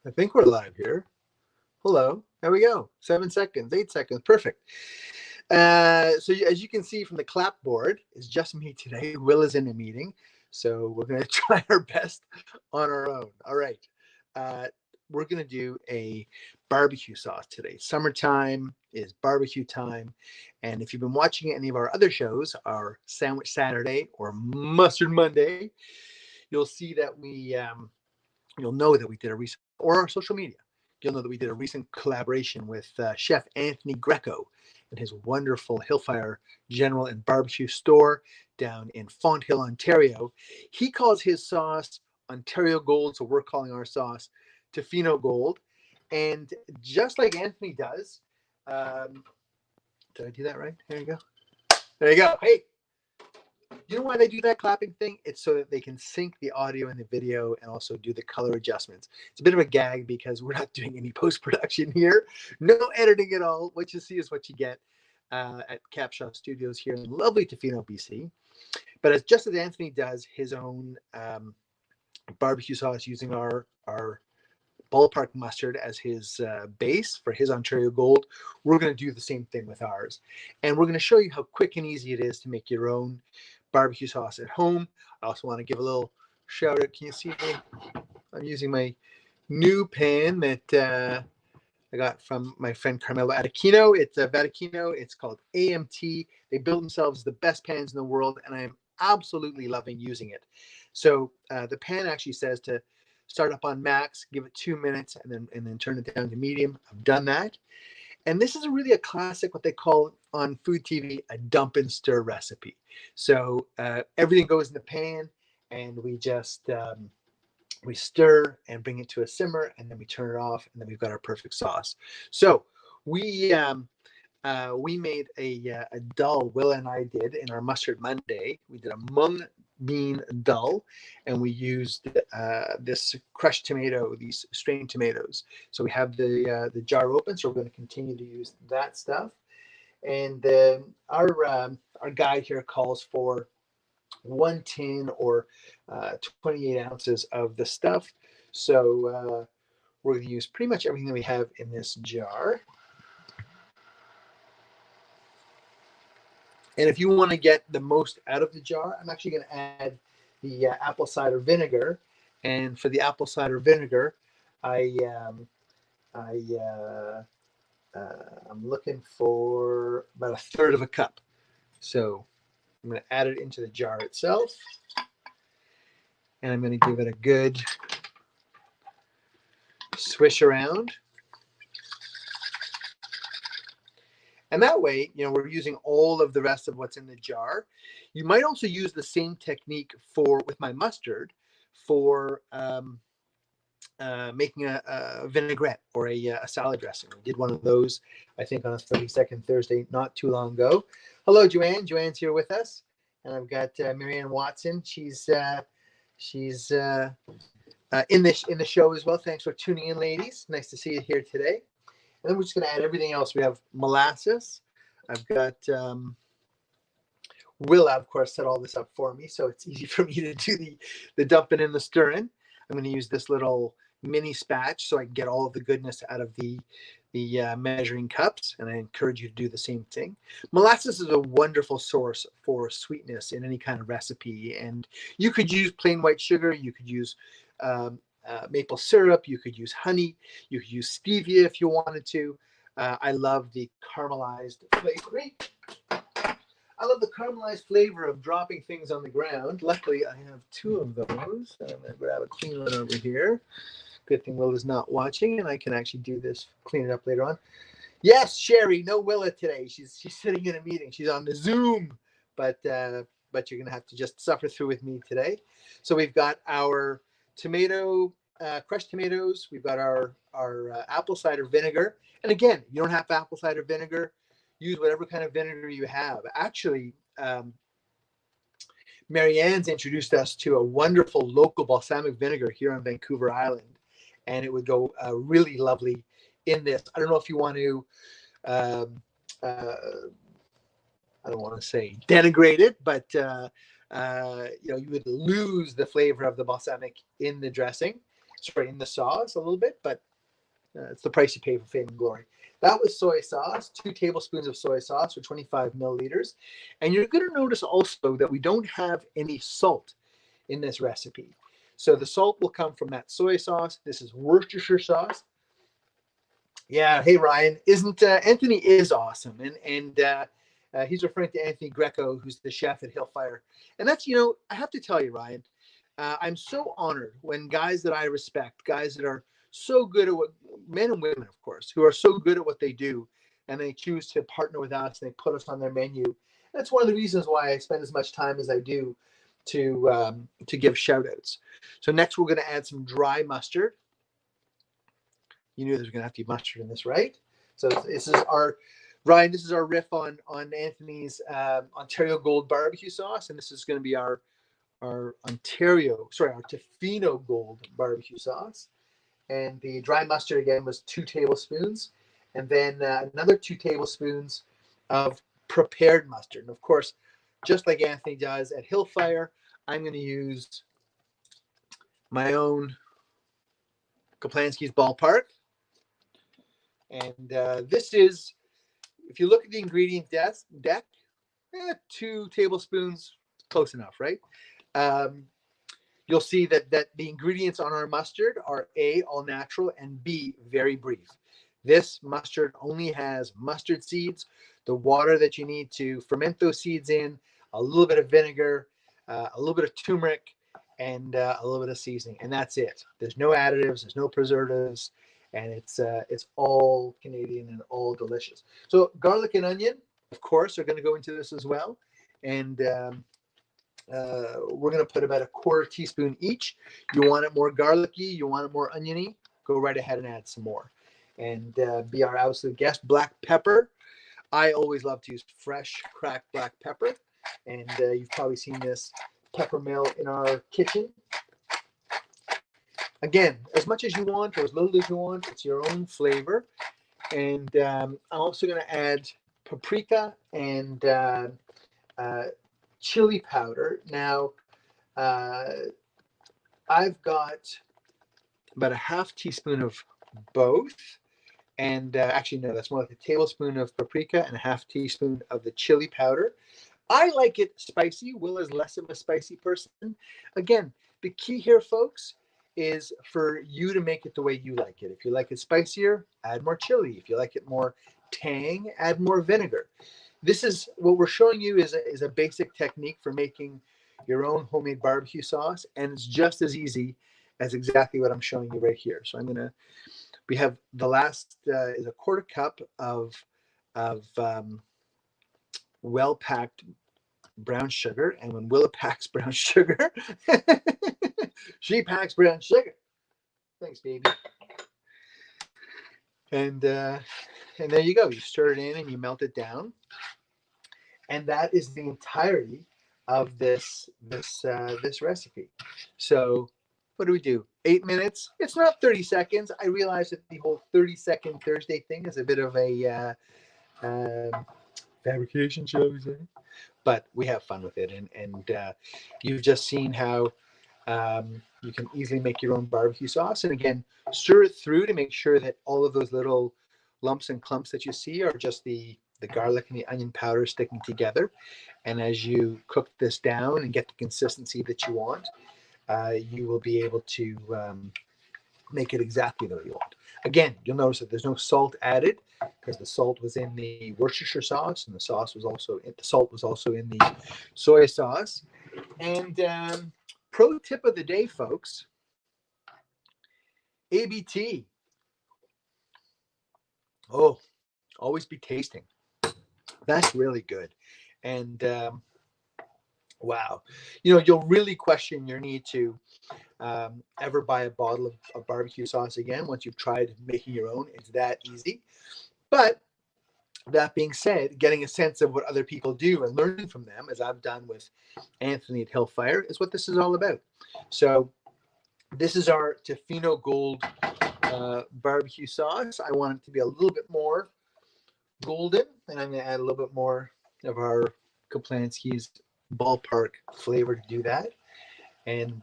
I think we're live here. Hello. There we go. 7 seconds, 8 seconds. Perfect. As you can see from the clapboard, it's just me today. Will is in a meeting. So we're going to try our best on our own. All right. We're going to do a barbecue sauce today. Summertime is barbecue time. And if you've been watching any of our other shows, our Sandwich Saturday or Mustard Monday, you'll see that you'll know that we did a recent, or our social media, you'll know that we did a recent collaboration with Chef Anthony Greco and his wonderful Hillfire General and BBQ store down in Fonthill, Ontario. He calls his sauce Ontario Gold, so we're calling our sauce Tofino Gold. And just like Anthony does, did I do that right? There you go. There you go. Hey, you know why they do that clapping thing? It's so that they can sync the audio and the video and also do the color adjustments. It's a bit of a gag because we're not doing any post-production here. No editing at all. What you see is what you get at Capshot Studios here in lovely Tofino, BC. But just as Anthony does his own barbecue sauce using our ballpark mustard as his base for his Ontario Gold, we're going to do the same thing with ours. And we're going to show you how quick and easy it is to make your own barbecue sauce at home. I also want to give a little shout out. Can you see me? I'm using my new pan that I got from my friend Carmelo Atticino. It's a Vatiquino. It's called AMT. They build themselves the best pans in the world, and I am absolutely loving using it. So the pan actually says to start up on max, give it 2 minutes, and then turn it down to medium. I've done that. And this is really a classic, what they call on food TV, a dump and stir recipe. So everything goes in the pan, and we just we stir and bring it to a simmer, and then we turn it off, and then we've got our perfect sauce. So we made a dal. Will and I did in our Mustard Monday. We did a mung bean dal, and we used this crushed tomato, these strained tomatoes. So we have the jar open, so we're going to continue to use that stuff. And our guide here calls for 1 tin or 28 ounces of the stuff. So we're going to use pretty much everything that we have in this jar. And if you want to get the most out of the jar, I'm actually going to add the apple cider vinegar. And for the apple cider vinegar, I'm looking for about 1/3 of a cup. So I'm going to add it into the jar itself. And I'm going to give it a good swish around. And that way, we're using all of the rest of what's in the jar. You might also use the same technique with my mustard for making a vinaigrette or a salad dressing. We did one of those, I think, on a 32nd Thursday not too long ago. Hello, Joanne. Joanne's here with us. And I've got Marianne Watson. She's in the show as well. Thanks for tuning in, ladies. Nice to see you here today. And then we're just going to add everything else. We have molasses. I've got Will, of course, set all this up for me, so it's easy for me to do the dumping and the stirring. I'm going to use this little mini spatch so I can get all of the goodness out of the measuring cups, and I encourage you to do the same thing. Molasses is a wonderful source for sweetness in any kind of recipe, and you could use plain white sugar. You could use maple syrup, you could use honey, you could use stevia if you wanted to. I love the caramelized flavor. I love the caramelized flavor of dropping things on the ground. Luckily, I have 2 of those. I'm going to grab a clean one over here. Good thing Will is not watching, and I can actually do this, clean it up later on. Yes, Sherry, no Willa today. She's sitting in a meeting. She's on the Zoom, but you're going to have to just suffer through with me today. So we've got our crushed tomatoes. We've got our apple cider vinegar. And again, you don't have apple cider vinegar. Use whatever kind of vinegar you have. Actually, Marianne's introduced us to a wonderful local balsamic vinegar here on Vancouver Island, and it would go really lovely in this. I don't know if you want to, I don't want to say denigrate it, but you would lose the flavor of the balsamic in the dressing. sorry, in the sauce a little bit, but it's the price you pay for fame and glory. That was soy sauce, 2 tablespoons of soy sauce for 25 milliliters. And you're going to notice also that we don't have any salt in this recipe. So the salt will come from that soy sauce. This is Worcestershire sauce. Yeah, hey Ryan, isn't Anthony is awesome, and he's referring to Anthony Greco, who's the chef at Hillfire, and that's I have to tell you, Ryan, I'm so honored when guys that I respect, guys that are so good at what men and women, of course, who are so good at what they do, and they choose to partner with us and they put us on their menu. That's one of the reasons why I spend as much time as I do to give shout outs. So next we're going to add some dry mustard. You knew there's going to have to be mustard in this, right? So this is our, Ryan, this is our riff on Anthony's Ontario Gold barbecue sauce. And this is going to be our Tofino Gold barbecue sauce. And the dry mustard, again, was 2 tablespoons. And then another 2 tablespoons of prepared mustard. And of course, just like Anthony does at Hillfire, I'm going to use my own Kaplansky's Ballpark. And this is, if you look at the ingredient deck, 2 tablespoons, close enough, right? You'll see that the ingredients on our mustard are A, all natural, and B, very brief. This mustard only has mustard seeds, the water that you need to ferment those seeds in, a little bit of vinegar, a little bit of turmeric, and a little bit of seasoning, and that's it. There's no additives, there's no preservatives, and it's all Canadian and all delicious. So garlic and onion, of course, are going to go into this as well, and we're going to put about a 1/4 teaspoon each. You want it more garlicky, you want it more oniony, go right ahead and add some more. And be our absolute guest. Black pepper. I always love to use fresh cracked black pepper, and you've probably seen this pepper mill in our kitchen. Again, as much as you want or as little as you want, it's your own flavor. And I'm also going to add paprika and chili powder. Now, I've got about a 1/2 teaspoon of both. And actually, no, that's more like a tablespoon of paprika and a 1/2 teaspoon of the chili powder. I like it spicy. Will is less of a spicy person. Again, the key here, folks, is for you to make it the way you like it. If you like it spicier, add more chili. If you like it more tang, add more vinegar. This is what we're showing you is a basic technique for making your own homemade barbecue sauce, and it's just as easy as exactly what I'm showing you right here. So we have the last is a 1/4 cup of well-packed brown sugar, and when Willa packs brown sugar, she packs brown sugar. Thanks, baby. And there you go. You stir it in and you melt it down, and that is the entirety of this recipe. So what do we do? 8 minutes. It's not 30 seconds. I realize that the whole 30-second Thursday thing is a bit of a fabrication show, but we have fun with it. And you've just seen how you can easily make your own barbecue sauce. And again, stir it through to make sure that all of those little lumps and clumps that you see are just the garlic and the onion powder sticking together. And as you cook this down and get the consistency that you want, you will be able to make it exactly the way you want. Again, you'll notice that there's no salt added because the salt was in the Worcestershire sauce, and the salt was also in the soy sauce. And pro tip of the day, folks: ABT. Oh, always be tasting. That's really good. And wow, you'll really question your need to ever buy a bottle of barbecue sauce again once you've tried making your own. It's that easy. But that being said, getting a sense of what other people do and learning from them, as I've done with Anthony at Hillfire, is what this is all about. So this is our Tofino Gold barbecue sauce. I want it to be a little bit more golden, and I'm going to add a little bit more of our Kaplansky's Ballpark flavor to do that. And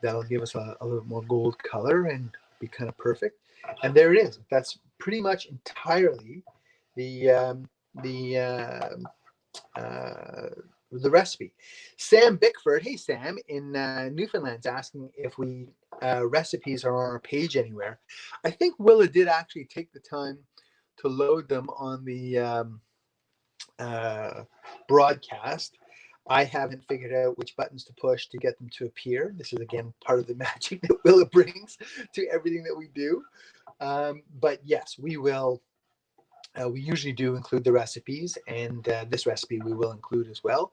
That'll give us a little more gold color and be kind of perfect. And there it is. That's pretty much entirely the the recipe. Sam Bickford, hey Sam, in Newfoundland's asking if we recipes are on our page anywhere. I think Willa did actually take the time to load them on the broadcast. I haven't figured out which buttons to push to get them to appear. This is again part of the magic that Willa brings to everything that we do. But yes, we will. We usually do include the recipes, and this recipe we will include as well,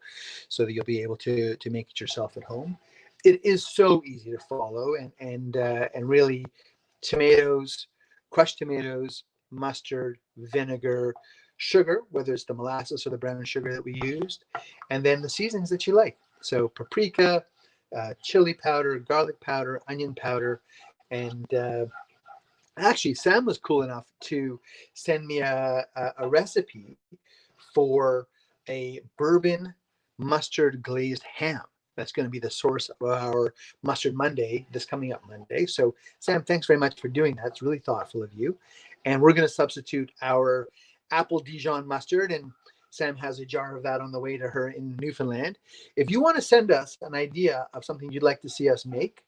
so that you'll be able to make it yourself at home. It is so easy to follow, and really, tomatoes, crushed tomatoes, mustard, vinegar, sugar, whether it's the molasses or the brown sugar that we used, and then the seasonings that you like. So paprika, chili powder, garlic powder, onion powder, and actually, Sam was cool enough to send me a recipe for a bourbon mustard glazed ham. That's going to be the source of our Mustard Monday, this coming up Monday. So, Sam, thanks very much for doing that. It's really thoughtful of you. And we're going to substitute our apple Dijon mustard, and Sam has a jar of that on the way to her in Newfoundland. If you want to send us an idea of something you'd like to see us make,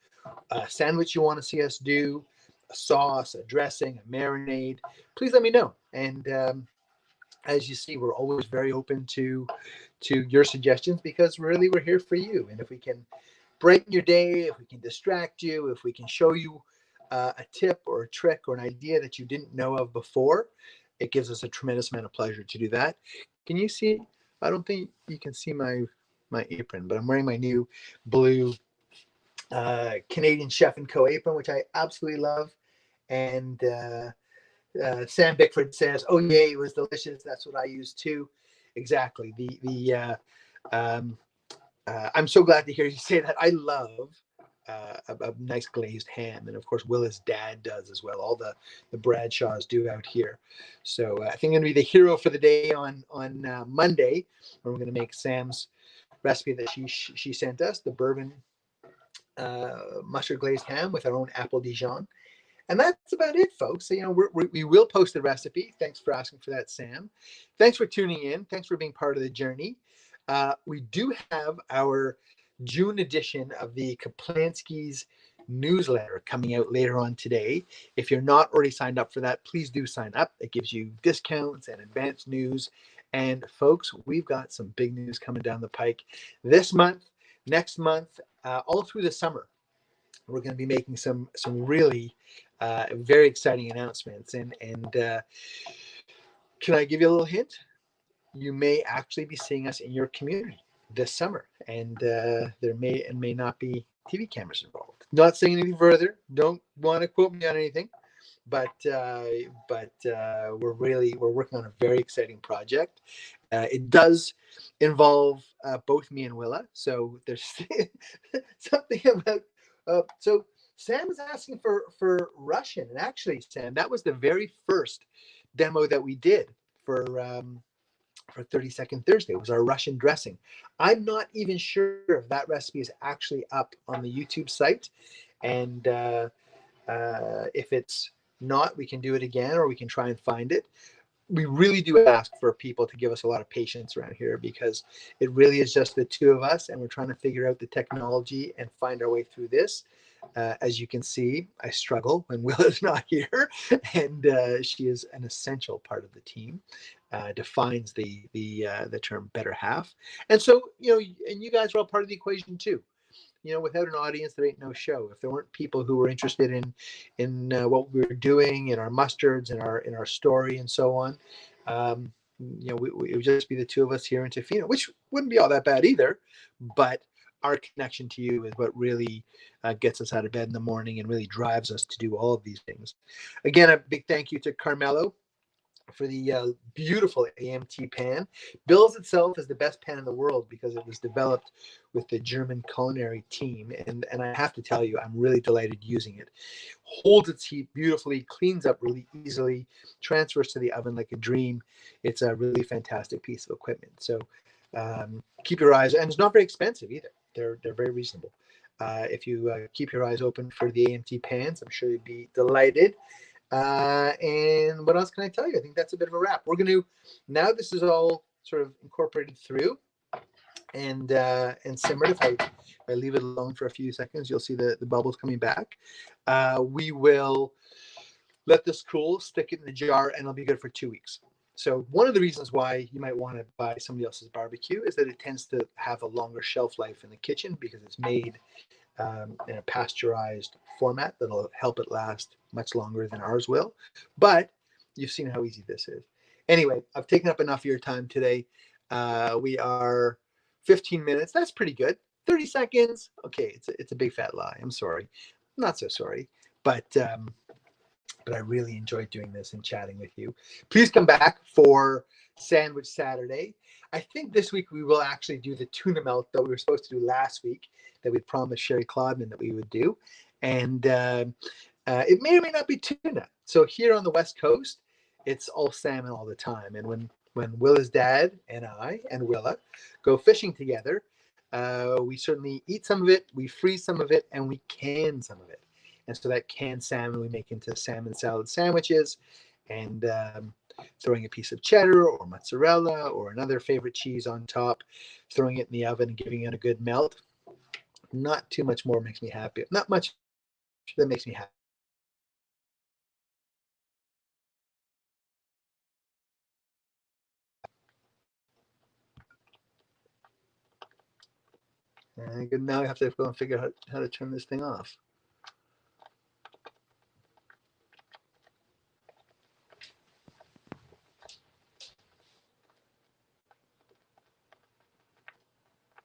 a sandwich you want to see us do, a sauce, a dressing, a marinade, please let me know. And as you see, we're always very open to your suggestions, because really we're here for you. And if we can brighten your day, if we can distract you, if we can show you a tip or a trick or an idea that you didn't know of before, it gives us a tremendous amount of pleasure to do that. Can you see? I don't think you can see my apron, but I'm wearing my new blue Canadian Chef and Co apron, which I absolutely love. And Sam Bickford says, "Oh yeah, it was delicious. That's what I use too." Exactly. I'm so glad to hear you say that. I love a nice glazed ham, and of course Willa's dad does as well. All the Bradshaws do out here. So I think I'm gonna be the hero for the day on Monday, where we're gonna make Sam's recipe that she sent us, the bourbon mustard glazed ham with our own apple Dijon. And that's about it, folks. So, we will post the recipe. Thanks for asking for that, Sam. Thanks for tuning in. Thanks for being part of the journey. We do have our June edition of the Kaplansky's newsletter coming out later on today. If you're not already signed up for that, please do sign up. It gives you discounts and advanced news. And folks, we've got some big news coming down the pike this month, next month, all through the summer. We're going to be making some really very exciting announcements. And can I give you a little hint? You may actually be seeing us in your community this summer, and there may and may not be TV cameras involved. Not saying anything further. Don't want to quote me on anything, but we're working on a very exciting project. It does involve both me and Willa, so there's something about. So Sam is asking for Russian, and actually, Sam, that was the very first demo that we did for 30-second Thursday. It was our Russian dressing. I'm not even sure if that recipe is actually up on the YouTube site, and if it's not, we can do it again, or we can try and find it. We really do ask for people to give us a lot of patience around here, because it really is just the two of us, and we're trying to figure out the technology and find our way through this. As you can see, I struggle when Willa's not here, and she is an essential part of the team. Defines the term better half, and so and you guys are all part of the equation too. Without an audience, there ain't no show. If there weren't people who were interested in what we were doing, in our mustards, in our story, and so on, it would just be the two of us here in Tofino, which wouldn't be all that bad either. But our connection to you is what really gets us out of bed in the morning and really drives us to do all of these things. Again, a big thank you to Carmelo for the beautiful AMT pan. Bills itself as the best pan in the world because it was developed with the German culinary team. And I have to tell you, I'm really delighted using it. Holds its heat beautifully, cleans up really easily, transfers to the oven like a dream. It's a really fantastic piece of equipment. So keep your eyes, and it's not very expensive either. They're very reasonable. If you keep your eyes open for the AMT pans, I'm sure you'd be delighted. And what else can I tell you? I think that's a bit of a wrap. We're going to, now this is all sort of incorporated through and simmered. If I leave it alone for a few seconds, you'll see the bubbles coming back. We will let this cool, stick it in the jar, and it'll be good for 2 weeks. So one of the reasons why you might want to buy somebody else's barbecue is that it tends to have a longer shelf life in the kitchen because it's made in a pasteurized format that'll help it last much longer than ours will. But you've seen how easy this is. Anyway, I've taken up enough of your time today. We are 15 minutes. That's pretty good. 30 seconds. Okay, it's a big fat lie. I'm sorry. I'm not so sorry. But I really enjoyed doing this and chatting with you. Please come back for Sandwich Saturday. I think this week we will actually do the tuna melt that we were supposed to do last week that we promised Sherry Clodman that we would do. And it may or may not be tuna. So here on the West Coast, it's all salmon all the time. And when Willa's dad and I and Willa go fishing together, we certainly eat some of it, we freeze some of it, and we can some of it. And so that canned salmon we make into salmon salad sandwiches, and throwing a piece of cheddar or mozzarella or another favorite cheese on top, throwing it in the oven and giving it a good melt. Not too much more makes me happy. Not much that makes me happy. Good. Now I have to go and figure out how to turn this thing off.